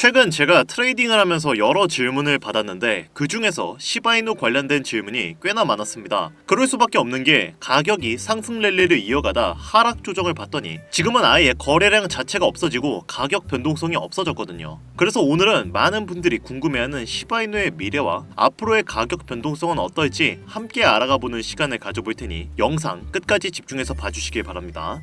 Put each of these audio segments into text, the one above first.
최근 제가 트레이딩을 하면서 여러 질문을 받았는데 그 중에서 시바이누 관련된 질문이 꽤나 많았습니다. 그럴 수밖에 없는 게 가격이 상승 랠리를 이어가다 하락 조정을 받더니 지금은 아예 거래량 자체가 없어지고 가격 변동성이 없어졌거든요. 그래서 오늘은 많은 분들이 궁금해하는 시바이누의 미래와 앞으로의 가격 변동성은 어떨지 함께 알아가보는 시간을 가져볼 테니 영상 끝까지 집중해서 봐주시길 바랍니다.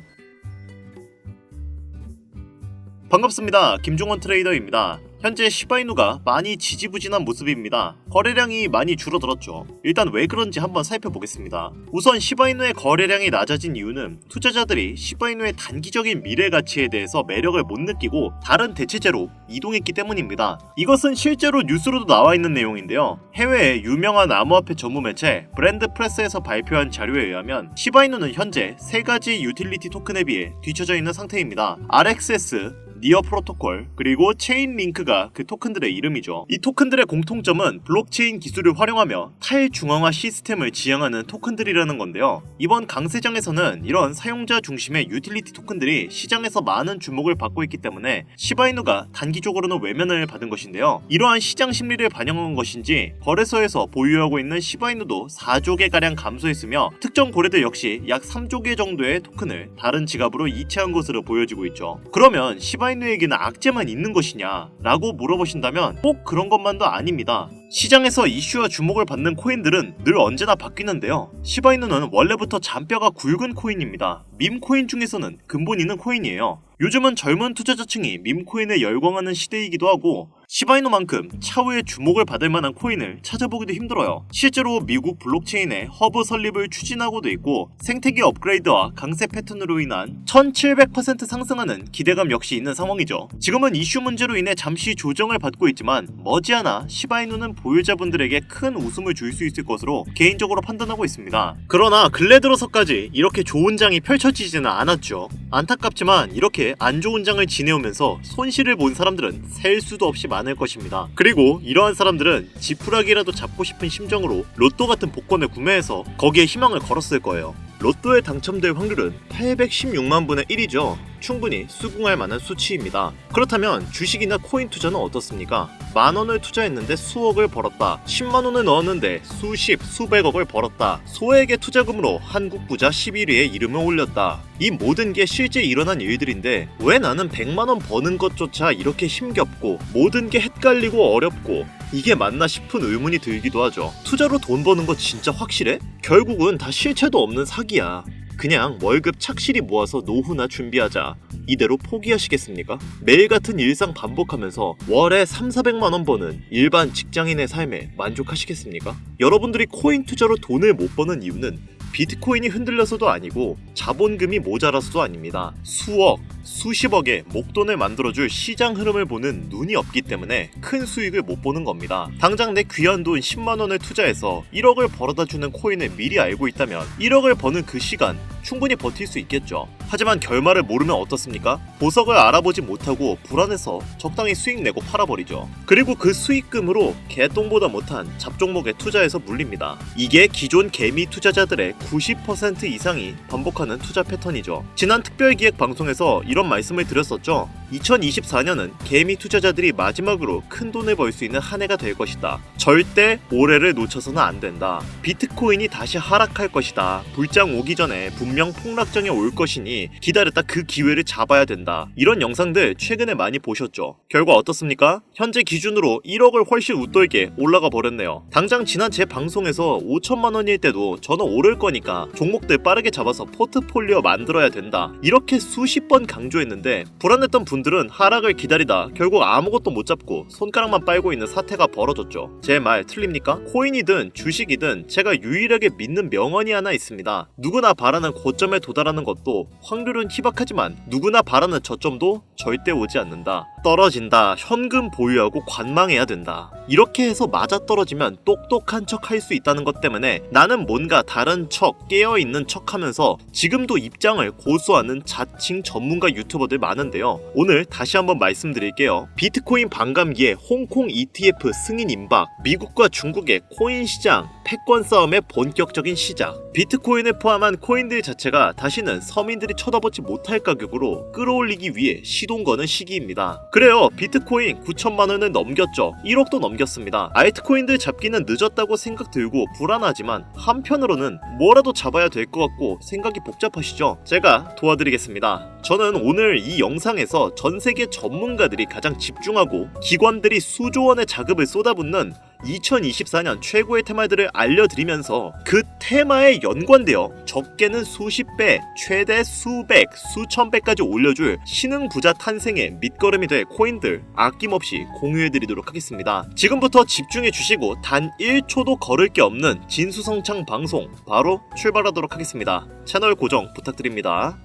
반갑습니다. 김종원 트레이더입니다. 현재 시바이누가 많이 지지부진한 모습입니다. 거래량이 많이 줄어들었죠. 일단 왜 그런지 한번 살펴보겠습니다. 우선 시바이누의 거래량이 낮아진 이유는 투자자들이 시바이누의 단기적인 미래 가치에 대해서 매력을 못 느끼고 다른 대체제로 이동했기 때문입니다. 이것은 실제로 뉴스로도 나와 있는 내용인데요. 해외의 유명한 암호화폐 전문 매체 브랜드 프레스에서 발표한 자료에 의하면 시바이누는 현재 3가지 유틸리티 토큰에 비해 뒤처져 있는 상태입니다. RXS, 니어 프로토콜, 그리고 체인링크가 그 토큰들의 이름이죠. 이 토큰들의 공통점은 블록체인 기술을 활용하며 탈중앙화 시스템을 지향하는 토큰들이라는 건데요. 이번 강세장에서는 이런 사용자 중심의 유틸리티 토큰들이 시장에서 많은 주목을 받고 있기 때문에 시바이누가 단기적으로는 외면을 받은 것인데요. 이러한 시장 심리를 반영한 것인지 거래소에서 보유하고 있는 시바이누도 4조 개가량 감소했으며 특정 고래들 역시 약 3조 개 정도의 토큰을 다른 지갑으로 이체한 것으로 보여지고 있죠. 그러면 시바이누에게는 악재만 있는 것이냐 라고 물어보신다면 꼭 그런 것만도 아닙니다. 시장에서 이슈와 주목을 받는 코인들은 늘 언제나 바뀌는데요. 시바이누는 원래부터 잔뼈가 굵은 코인입니다. 밈코인 중에서는 근본 있는 코인이에요. 요즘은 젊은 투자자층이 밈코인에 열광하는 시대이기도 하고 시바이누만큼 차후에 주목을 받을 만한 코인을 찾아보기도 힘들어요. 실제로 미국 블록체인의 허브 설립을 추진하고도 있고 생태계 업그레이드와 강세 패턴으로 인한 1700% 상승하는 기대감 역시 있는 상황이죠. 지금은 이슈 문제로 인해 잠시 조정을 받고 있지만 머지않아 시바이누는 보유자분들에게 큰 웃음을 줄 수 있을 것으로 개인적으로 판단하고 있습니다. 그러나 근래 들어서까지 이렇게 좋은 장이 펼쳐지지는 않았죠. 안타깝지만 이렇게 안 좋은 장을 지내오면서 손실을 본 사람들은 셀 수도 없이 많을 것입니다. 그리고 이러한 사람들은 지푸라기라도 잡고 싶은 심정으로 로또 같은 복권을 구매해서 거기에 희망을 걸었을 거예요. 로또에 당첨될 확률은 816만 분의 1이죠. 충분히 수긍할 만한 수치입니다. 그렇다면 주식이나 코인 투자는 어떻습니까? 만원을 투자했는데 수억을 벌었다. 10만원을 넣었는데 수십, 수백억을 벌었다. 소액의 투자금으로 한국 부자 11위에 이름을 올렸다. 이 모든 게 실제 일어난 일들인데 왜 나는 100만원 버는 것조차 이렇게 힘겹고 모든 게 헷갈리고 어렵고 이게 맞나 싶은 의문이 들기도 하죠. 투자로 돈 버는 거 진짜 확실해? 결국은 다 실체도 없는 사기야. 그냥 월급 착실히 모아서 노후나 준비하자. 이대로 포기하시겠습니까? 매일 같은 일상 반복하면서 월에 3,400만원 버는 일반 직장인의 삶에 만족하시겠습니까? 여러분들이 코인 투자로 돈을 못 버는 이유는 비트코인이 흔들려서도 아니고 자본금이 모자라서도 아닙니다. 수억, 수십억의 목돈을 만들어줄 시장 흐름을 보는 눈이 없기 때문에 큰 수익을 못 보는 겁니다. 당장 내 귀한 돈 10만원을 투자해서 1억을 벌어다주는 코인을 미리 알고 있다면 1억을 버는 그 시간 충분히 버틸 수 있겠죠. 하지만 결말을 모르면 어떻습니까? 보석을 알아보지 못하고 불안해서 적당히 수익 내고 팔아버리죠. 그리고 그 수익금으로 개똥보다 못한 잡종목에 투자해서 물립니다. 이게 기존 개미 투자자들의 90% 이상이 반복하는 투자 패턴이죠. 지난 특별기획 방송에서 이런 말씀을 드렸었죠. 2024년은 개미 투자자들이 마지막으로 큰 돈을 벌 수 있는 한 해가 될 것이다. 절대 올해를 놓쳐서는 안 된다. 비트코인이 다시 하락할 것이다. 불장 오기 전에 분명 폭락장이 올 것이니 기다렸다 그 기회를 잡아야 된다. 이런 영상들 최근에 많이 보셨죠? 결과 어떻습니까? 현재 기준으로 1억을 훨씬 웃돌게 올라가 버렸네요. 당장 지난 제 방송에서 5천만원일 때도 저는 오를 거니까 종목들 빠르게 잡아서 포트폴리오 만들어야 된다. 이렇게 수십 번 강조했는데 불안했던 분들은 하락을 기다리다 결국 아무것도 못 잡고 손가락만 빨고 있는 사태가 벌어졌죠. 제 말 틀립니까? 코인이든 주식이든 제가 유일하게 믿는 명언이 하나 있습니다. 누구나 바라는 고점에 도달하는 것도 확률은 희박하지만 누구나 바라는 저점도 절대 오지 않는다. 떨어진다. 현금 보유하고 관망해야 된다. 이렇게 해서 맞아떨어지면 똑똑한 척 할 수 있다는 것 때문에 나는 뭔가 다른 척, 깨어있는 척 하면서 지금도 입장을 고수하는 자칭 전문가 유튜버들 많은데요. 오늘 다시 한번 말씀드릴게요. 비트코인 반감기에 홍콩 ETF 승인 임박, 미국과 중국의 코인 시장, 패권 싸움의 본격적인 시작, 비트코인을 포함한 코인들 자체가 다시는 서민들이 쳐다보지 못할 가격으로 끌어올리기 위해 시동 거는 시기입니다. 그래요, 비트코인 9천만 원을 넘겼죠. 1억도 넘겼습니다. 알트코인들 잡기는 늦었다고 생각 들고 불안하지만 한편으로는 뭐라도 잡아야 될 것 같고 생각이 복잡하시죠? 제가 도와드리겠습니다. 저는 오늘 이 영상에서 전 세계 전문가들이 가장 집중하고 기관들이 수조 원의 자금을 쏟아붓는 2024년 최고의 테마들을 알려드리면서 그 테마에 연관되어 적게는 수십 배, 최대 수백, 수천 배까지 올려줄 신흥 부자 탄생의 밑거름이 될 코인들 아낌없이 공유해드리도록 하겠습니다. 지금부터 집중해 주시고 단 1초도 거를 게 없는 진수성찬 방송 바로 출발하도록 하겠습니다. 채널 고정 부탁드립니다.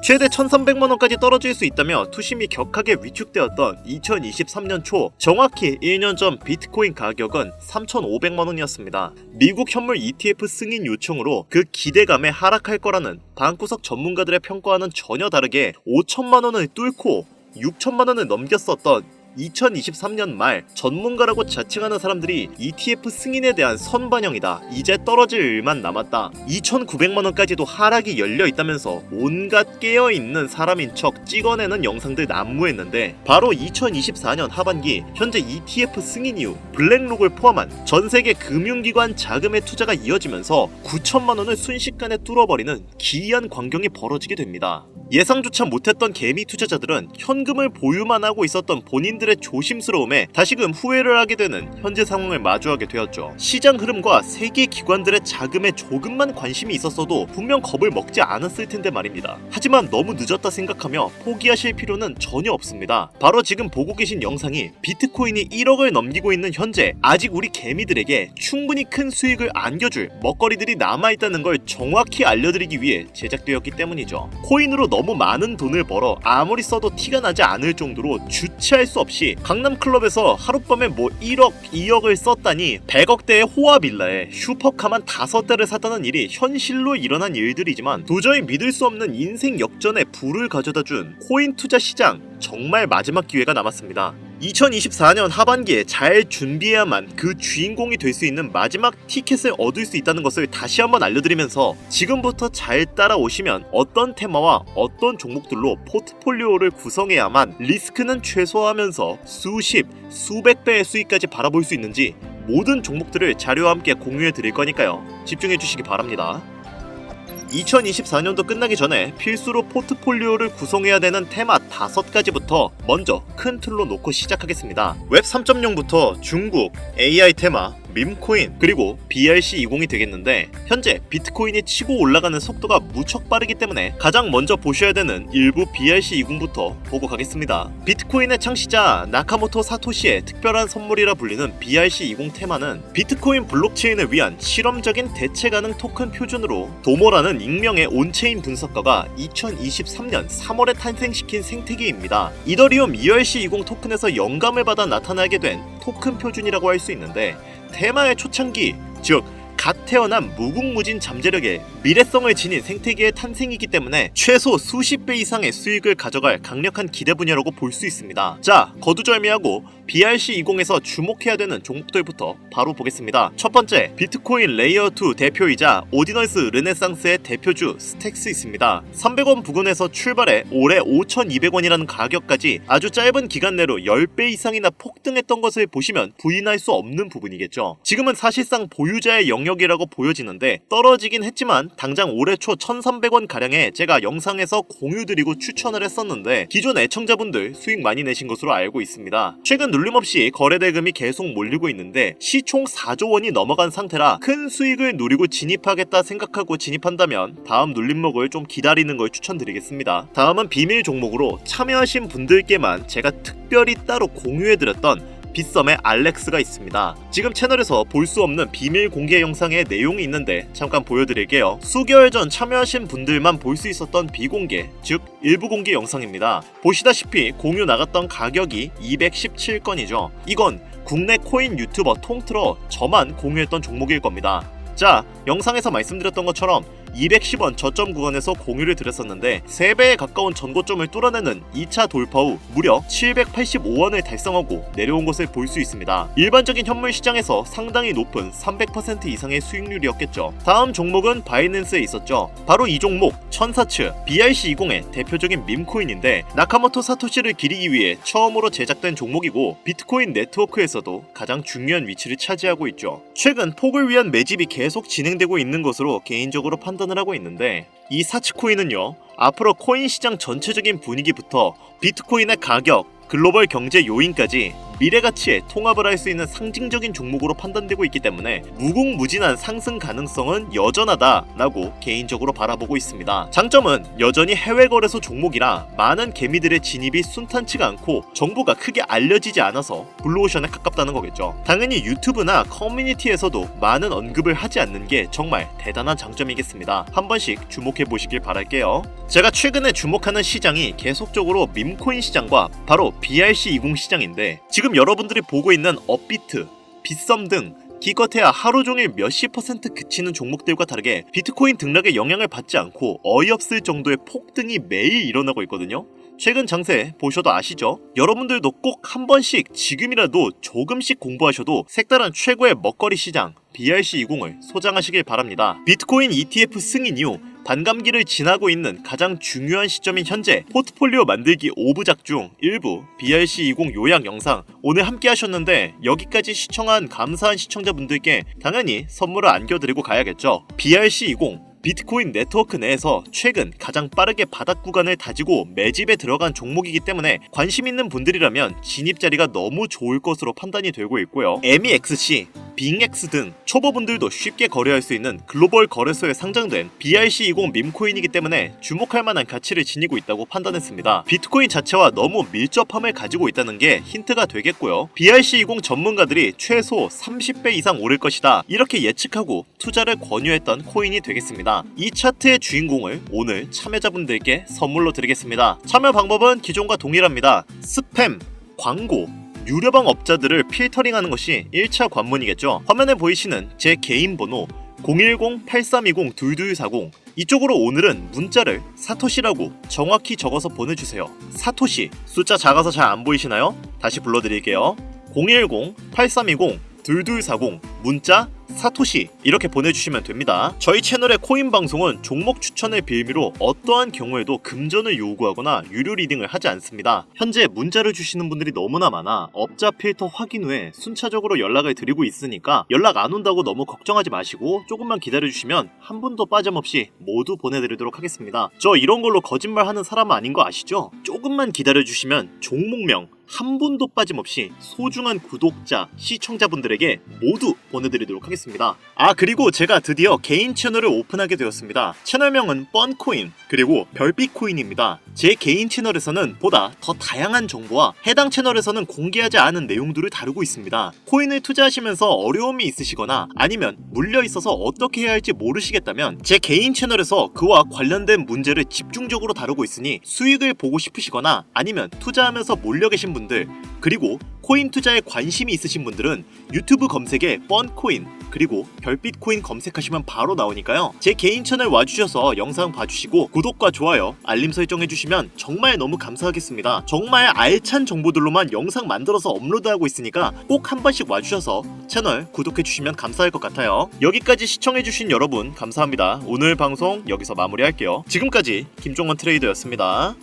최대 1,300만원까지 떨어질 수 있다며 투심이 격하게 위축되었던 2023년 초, 정확히 1년 전 비트코인 가격은 3,500만원이었습니다. 미국 현물 ETF 승인 요청으로 그 기대감에 하락할 거라는 방구석 전문가들의 평가와는 전혀 다르게 5천만원을 뚫고 6천만원을 넘겼었던 2023년 말 전문가라고 자칭하는 사람들이 ETF 승인에 대한 선반영이다, 이제 떨어질 일만 남았다, 2,900만원까지도 하락이 열려있다면서 온갖 깨어있는 사람인 척 찍어내는 영상들 난무했는데, 바로 2024년 하반기 현재 ETF 승인 이후 블랙록을 포함한 전세계 금융기관 자금의 투자가 이어지면서 9천만원을 순식간에 뚫어버리는 기이한 광경이 벌어지게 됩니다. 예상조차 못했던 개미 투자자들은 현금을 보유만 하고 있었던 본인들의 조심스러움에 다시금 후회를 하게 되는 현재 상황을 마주하게 되었죠. 시장 흐름과 세계 기관들의 자금에 조금만 관심이 있었어도 분명 겁을 먹지 않았을 텐데 말입니다. 하지만 너무 늦었다 생각하며 포기하실 필요는 전혀 없습니다. 바로 지금 보고 계신 영상이 비트코인이 1억을 넘기고 있는 현재 아직 우리 개미들에게 충분히 큰 수익을 안겨줄 먹거리들이 남아있다는 걸 정확히 알려드리기 위해 제작되었기 때문이죠. 코인으로 너무 많은 돈을 벌어 아무리 써도 티가 나지 않을 정도로 주체할 수 없이 강남클럽에서 하룻밤에 1억, 2억을 썼다니 100억대의 호화빌라에 슈퍼카만 5대를 샀다는 일이 현실로 일어난 일들이지만 도저히 믿을 수 없는 인생 역전의 부를 가져다준 코인 투자 시장, 정말 마지막 기회가 남았습니다. 2024년 하반기에 잘 준비해야만 그 주인공이 될 수 있는 마지막 티켓을 얻을 수 있다는 것을 다시 한번 알려드리면서 지금부터 잘 따라오시면 어떤 테마와 어떤 종목들로 포트폴리오를 구성해야만 리스크는 최소화하면서 수십, 수백 배의 수익까지 바라볼 수 있는지 모든 종목들을 자료와 함께 공유해 드릴 거니까요. 집중해 주시기 바랍니다. 2024년도 끝나기 전에 필수로 포트폴리오를 구성해야 되는 테마 5가지부터 먼저 큰 틀로 놓고 시작하겠습니다. 웹 3.0부터 중국, AI 테마, 밈코인, 그리고 BRC20이 되겠는데, 현재 비트코인이 치고 올라가는 속도가 무척 빠르기 때문에 가장 먼저 보셔야 되는 일부 BRC20부터 보고 가겠습니다. 비트코인의 창시자 나카모토 사토시의 특별한 선물이라 불리는 BRC20 테마는 비트코인 블록체인을 위한 실험적인 대체 가능 토큰 표준으로 도모라는 익명의 온체인 분석가가 2023년 3월에 탄생시킨 생태계입니다. 이더리움 ERC20 토큰에서 영감을 받아 나타나게 된 토큰 표준이라고 할 수 있는데, 테마의 초창기, 즉 갓 태어난 무궁무진 잠재력에 미래성을 지닌 생태계의 탄생이기 때문에 최소 수십 배 이상의 수익을 가져갈 강력한 기대 분야라고 볼 수 있습니다. 자, 거두절미하고 BRC20에서 주목해야 되는 종목들부터 바로 보겠습니다. 첫 번째, 비트코인 레이어2 대표이자 오디너스 르네상스의 대표주 스택스 있습니다. 300원 부근에서 출발해 올해 5,200원이라는 가격까지 아주 짧은 기간 내로 10배 이상이나 폭등했던 것을 보시면 부인할 수 없는 부분이겠죠. 지금은 사실상 보유자의 영역이라고 보여지는데 떨어지긴 했지만 당장 올해 초 1,300원 가량에 제가 영상에서 공유드리고 추천을 했었는데 기존 애청자분들 수익 많이 내신 것으로 알고 있습니다. 최근 눌림없이 거래대금이 계속 몰리고 있는데 시총 4조 원이 넘어간 상태라 큰 수익을 노리고 진입하겠다 생각하고 진입한다면 다음 눌림목을 좀 기다리는 걸 추천드리겠습니다. 다음은 비밀 종목으로 참여하신 분들께만 제가 특별히 따로 공유해드렸던 빗썸의 알렉스가 있습니다. 지금 채널에서 볼 수 없는 비밀 공개 영상의 내용이 있는데 잠깐 보여드릴게요. 수개월 전 참여하신 분들만 볼 수 있었던 비공개, 즉 일부 공개 영상입니다. 보시다시피 공유 나갔던 가격이 217건이죠. 이건 국내 코인 유튜버 통틀어 저만 공유했던 종목일 겁니다. 자, 영상에서 말씀드렸던 것처럼 210원 저점 구간에서 공유를 드렸었는데 3배에 가까운 전고점을 뚫어내는 2차 돌파 후 무려 785원을 달성하고 내려온 것을 볼 수 있습니다. 일반적인 현물 시장에서 상당히 높은 300% 이상의 수익률이었겠죠. 다음 종목은 바이낸스에 있었죠. 바로 이 종목 천사츠 BRC20의 대표적인 밈코인인데 나카모토 사토시를 기리기 위해 처음으로 제작된 종목이고 비트코인 네트워크에서도 가장 중요한 위치를 차지하고 있죠. 최근 폭을 위한 매집이 계속 진행되고 있는 것으로 개인적으로 판단을 하고 있는데 이 사치코인은요, 앞으로 코인 시장 전체적인 분위기부터 비트코인의 가격, 글로벌 경제 요인까지 미래 가치에 통합을 할 수 있는 상징적인 종목으로 판단되고 있기 때문에 무궁무진한 상승 가능성은 여전하다라고 개인적으로 바라보고 있습니다. 장점은 여전히 해외 거래소 종목이라 많은 개미들의 진입이 순탄치가 않고 정보가 크게 알려지지 않아서 블루오션에 가깝다는 거겠죠. 당연히 유튜브나 커뮤니티에서도 많은 언급을 하지 않는 게 정말 대단한 장점이겠습니다. 한 번씩 주목해 보시길 바랄게요. 제가 최근에 주목하는 시장이 계속적으로 밈코인 시장과 바로 BRC20 시장인데 지금 여러분들이 보고 있는 업비트, 빗썸 등 기껏해야 하루 종일 몇십 % 그치는 종목들과 다르게 비트코인 등락의 영향을 받지 않고 어이없을 정도의 폭등이 매일 일어나고 있거든요. 최근 장세 보셔도 아시죠? 여러분들도 꼭 한 번씩 지금이라도 조금씩 공부하셔도 색다른 최고의 먹거리 시장 BRC20을 소장하시길 바랍니다. 비트코인 ETF 승인 이후 반감기를 지나고 있는 가장 중요한 시점인 현재 포트폴리오 만들기 5부작 중 일부 BRC20 요약 영상 오늘 함께 하셨는데 여기까지 시청한 감사한 시청자분들께 당연히 선물을 안겨드리고 가야겠죠. BRC20 비트코인 네트워크 내에서 최근 가장 빠르게 바닥 구간을 다지고 매집에 들어간 종목이기 때문에 관심 있는 분들이라면 진입 자리가 너무 좋을 것으로 판단이 되고 있고요. MEXC, 빙X 등 초보분들도 쉽게 거래할 수 있는 글로벌 거래소에 상장된 BRC20 밈코인이기 때문에 주목할 만한 가치를 지니고 있다고 판단했습니다. 비트코인 자체와 너무 밀접함을 가지고 있다는 게 힌트가 되겠고요. BRC20 전문가들이 최소 30배 이상 오를 것이다 이렇게 예측하고 투자를 권유했던 코인이 되겠습니다. 이 차트의 주인공을 오늘 참여자분들께 선물로 드리겠습니다. 참여 방법은 기존과 동일합니다. 스팸, 광고, 유료방 업자들을 필터링하는 것이 1차 관문이겠죠. 화면에 보이시는 제 개인 번호 010-8320-2240 이쪽으로 오늘은 문자를 사토시라고 정확히 적어서 보내주세요. 사토시, 숫자 작아서 잘 안 보이시나요? 다시 불러드릴게요. 010-8320-2240 문자 사토시 이렇게 보내주시면 됩니다. 저희 채널의 코인 방송은 종목 추천을 빌미로 어떠한 경우에도 금전을 요구하거나 유료 리딩을 하지 않습니다. 현재 문자를 주시는 분들이 너무나 많아 업자 필터 확인 후에 순차적으로 연락을 드리고 있으니까 연락 안 온다고 너무 걱정하지 마시고 조금만 기다려주시면 한 분도 빠짐없이 모두 보내드리도록 하겠습니다. 저 이런 걸로 거짓말하는 사람 아닌 거 아시죠? 조금만 기다려주시면 종목명 한 분도 빠짐없이 소중한 구독자, 시청자분들에게 모두 보내드리도록 하겠습니다. 아, 그리고 제가 드디어 개인 채널을 오픈하게 되었습니다. 채널명은 뻔코인 그리고 별빛코인입니다. 제 개인 채널에서는 보다 더 다양한 정보와 해당 채널에서는 공개하지 않은 내용들을 다루고 있습니다. 코인을 투자하시면서 어려움이 있으시거나 아니면 물려있어서 어떻게 해야 할지 모르시겠다면 제 개인 채널에서 그와 관련된 문제를 집중적으로 다루고 있으니 수익을 보고 싶으시거나 아니면 투자하면서 몰려 계신 분들 그리고 코인 투자에 관심이 있으신 분들은 유튜브 검색에 뻔코인 그리고 별빛코인 검색하시면 바로 나오니까요. 제 개인 채널 와주셔서 영상 봐주시고 구독과 좋아요, 알림 설정해주시면 정말 너무 감사하겠습니다. 정말 알찬 정보들로만 영상 만들어서 업로드하고 있으니까 꼭 한 번씩 와주셔서 채널 구독해주시면 감사할 것 같아요. 여기까지 시청해주신 여러분 감사합니다. 오늘 방송 여기서 마무리할게요. 지금까지 김종원 트레이더였습니다.